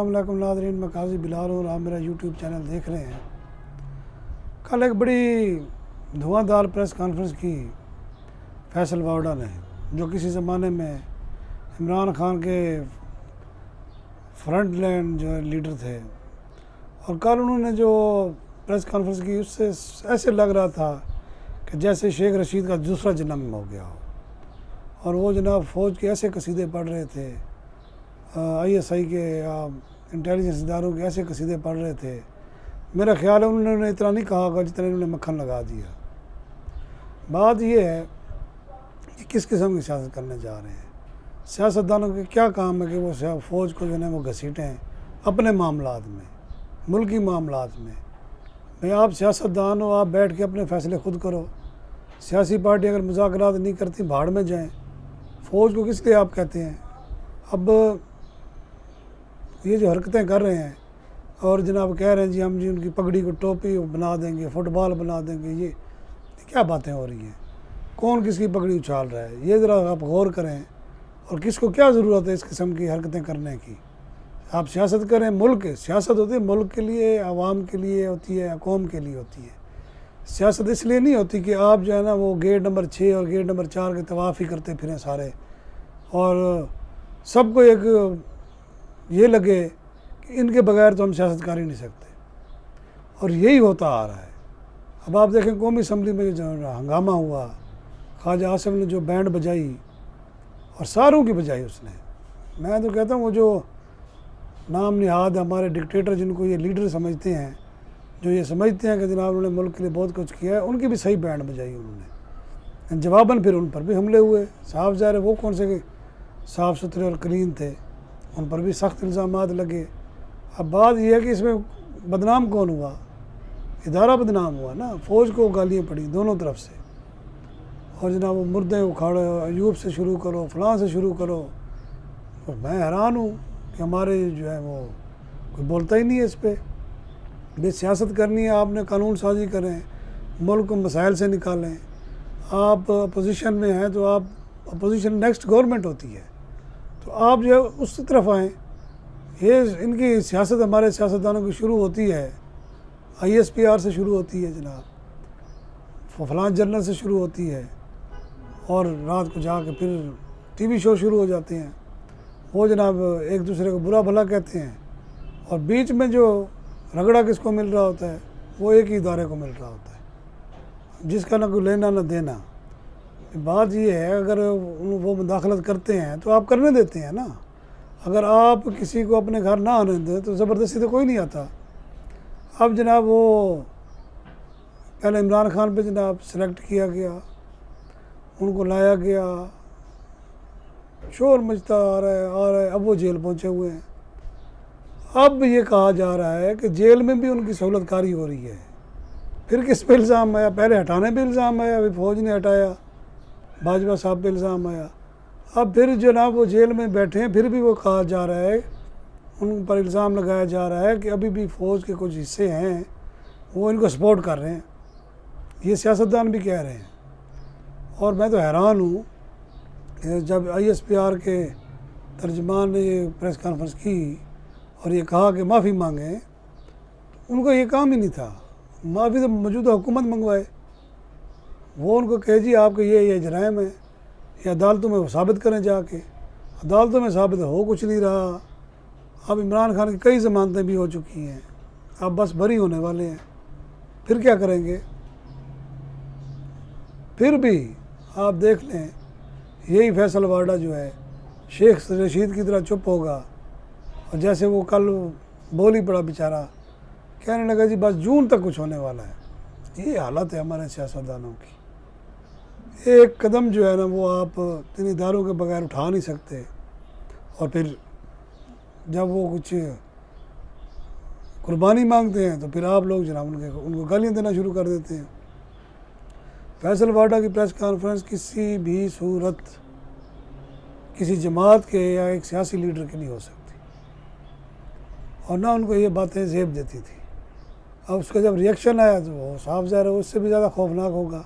अस्सलाम वालेकुम नाज़रीन, मैं काज़ी बिलाल हूँ और आप मेरा यूट्यूब चैनल देख रहे हैं। कल एक बड़ी धुआंधार प्रेस कॉन्फ्रेंस की फैसल वावड़ा ने, जो किसी ज़माने में इमरान खान के फ्रंट लाइन जो लीडर थे, और कल उन्होंने जो प्रेस कॉन्फ्रेंस की उससे ऐसे लग रहा था कि जैसे शेख रशीद का दूसरा जन्म हो गया हो। और वो जनाब फ़ौज के ऐसे कसीदे पढ़ रहे थे, ISI के या इंटेलिजेंस इदारों के ऐसे कसीदे पढ़ रहे थे। मेरा ख्याल है उन्होंने इतना नहीं कहा होगा जितना इन्होंने मक्खन लगा दिया। बात यह है कि किस किस्म की सियासत करने जा रहे हैं। सियासतदानों के क्या काम है कि वो फ़ौज को जो है वो घसीटें अपने मामलात में, मुल्की मामलात में। भाई आप सियासतदान हो, आप बैठ के अपने फ़ैसले खुद करो। सियासी पार्टी अगर मुज़ाकरात नहीं करती, भाड़ में जाएं। फ़ौज को किस लिए आप कहते हैं? अब ये जो हरकतें कर रहे हैं और जनाब कह रहे हैं जी हम जी उनकी पगड़ी को टोपी बना देंगे, फुटबॉल बना देंगे, ये क्या बातें हो रही हैं? कौन किसकी पगड़ी उछाल रहा है? ये ज़रा आप गौर करें। और किसको क्या ज़रूरत है इस किस्म की हरकतें करने की? आप सियासत करें, मुल्क सियासत होती है मुल्क के लिए, आवाम के लिए होती है, कौम के लिए होती है। सियासत इसलिए नहीं होती कि आप जो है ना वो गेट नंबर 6 और गेट नंबर 4 के तवाफ़ ही करते फिरें सारे, और सबको एक ये लगे कि इनके बगैर तो हम सियासत कर ही नहीं सकते। और यही होता आ रहा है। अब आप देखें कौमी असम्बली में जो हंगामा हुआ, ख्वाजा आसिम ने जो बैंड बजाई और सारों की बजाई उसने, मैं तो कहता हूँ वो जो नाम निहाद हमारे डिक्टेटर जिनको ये लीडर समझते हैं, जो ये समझते हैं कि जनाब उन्होंने मुल्क के लिए बहुत कुछ किया है, उनकी भी सही बैंड बजाई उन्होंने। जवाबन फिर उन पर भी हमले हुए। साफ ज़ाहिर है वो कौन से साफ़ सुथरे और क्लीन थे, उन पर भी सख्त इल्ज़ामात लगे। अब बात यह है कि इसमें बदनाम कौन हुआ? इदारा बदनाम हुआ ना। फ़ौज को गालियाँ पड़ी दोनों तरफ से, और जनाब वो मुर्दे उखाड़ो, अयूब से शुरू करो, फ़लाँ से शुरू करो। और मैं हैरान हूँ कि हमारे जो है वो कोई बोलता ही नहीं है इस पर। भाई सियासत करनी है, आपने कानून साजी करें, मुल्क को मसाइल से निकालें। आप अपोजिशन में हैं तो आप अपोजिशन नेक्स्ट गवर्नमेंट होती है, तो आप जो है उस तरफ आएँ। ये इनकी सियासत हमारे सियासतदानों की शुरू होती है ISPR से शुरू होती है जनाब, फलां जर्नल से शुरू होती है, और रात को जाके फिर TV शो शुरू हो जाते हैं। वो जनाब एक दूसरे को बुरा भला कहते हैं, और बीच में जो रगड़ा किसको मिल रहा होता है, वो एक ही इदारे को मिल रहा होता है, जिसका ना कोई लेना ना देना। बात ये है अगर वो मुदाखलत करते हैं तो आप करने देते हैं ना। अगर आप किसी को अपने घर ना आने दें तो ज़बरदस्ती तो कोई नहीं आता। अब जनाब वो पहले इमरान खान पे जनाब सेलेक्ट किया गया, उनको लाया गया, शोर मचता आ रहा है। अब वो जेल पहुंचे हुए हैं। अब ये कहा जा रहा है कि जेल में भी उनकी सहूलतकारी हो रही है। फिर किस पे इल्ज़ाम आया? पहले हटाने पे इल्ज़ाम आया, अभी फ़ौज ने हटाया, बाजवा साहब पे इल्ज़ाम आया। अब फिर जनाब वो जेल में बैठे हैं, फिर भी वो कहा जा रहा है, उन पर इल्ज़ाम लगाया जा रहा है कि अभी भी फ़ौज के कुछ हिस्से हैं वो इनको सपोर्ट कर रहे हैं। ये सियासतदान भी कह रहे हैं। और मैं तो हैरान हूँ जब ISPR के तर्जमान ने ये प्रेस कॉन्फ्रेंस की और ये कहा कि माफ़ी मांगें, उनका ये काम ही नहीं था। माफ़ी तो मौजूदा हुकूमत मंगवाए। वो उनको कहे जी आपके ये जराइम है, ये अदालतों में वो साबित करें जाके। अदालतों में साबित हो कुछ नहीं रहा। अब इमरान खान की कई ज़मानतें भी हो चुकी हैं, अब बस बरी होने वाले हैं। फिर क्या करेंगे? फिर भी आप देख लें, यही फैसल वाडा जो है शेख रशीद की तरह चुप होगा। और जैसे वो कल बोल ही पड़ा बेचारा, कहने लगा जी बस जून तक कुछ होने वाला है। ये हालत है हमारे सियासतदानों की। एक कदम जो है ना वो आप इन इदारों के बगैर उठा नहीं सकते। और फिर जब वो कुछ कुर्बानी मांगते हैं तो फिर आप लोग जनाब उनको गालियाँ देना शुरू कर देते हैं। फैसल वाडा की प्रेस कॉन्फ्रेंस किसी भी सूरत किसी जमात के या एक सियासी लीडर की नहीं हो सकती, और ना उनको ये बातें जेब देती थी। अब उसका जब रिएक्शन आया तो वो साफ ज़ाहिर है उससे भी ज़्यादा खौफनाक होगा।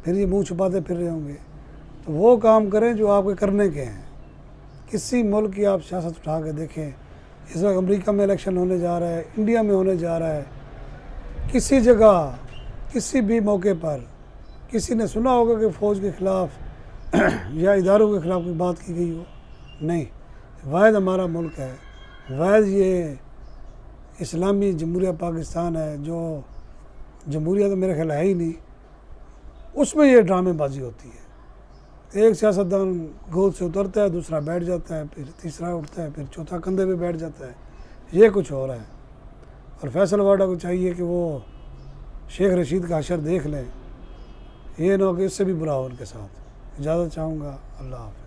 फिर ये मुंह छुपाते फिर रहे होंगे। तो वो काम करें जो आपके करने के हैं। किसी मुल्क की आप सियासत उठा के देखें, इस वक्त अमेरिका में इलेक्शन होने जा रहा है, इंडिया में होने जा रहा है। किसी जगह किसी भी मौके पर किसी ने सुना होगा कि फ़ौज के ख़िलाफ़ या इदारों के ख़िलाफ़ कोई बात की गई हो? नहीं। वाहिद हमारा मुल्क है, वाहिद ये इस्लामी जमहूरिया पाकिस्तान है, जो जमहूरिया तो मेरा ख्याल है ही नहीं, उसमें ये ड्रामेबाजी होती है। एक सियासतदान गोद से उतरता है, दूसरा बैठ जाता है, फिर तीसरा उठता है, फिर चौथा कंधे पे बैठ जाता है। ये कुछ हो रहा है। और फैसल वाडा को चाहिए कि वो शेख रशीद का हशर देख लें, ये ना हो कि इससे भी बुरा हो उनके साथ। इजाज़त चाहूँगा। अल्लाह हाफ़िज़।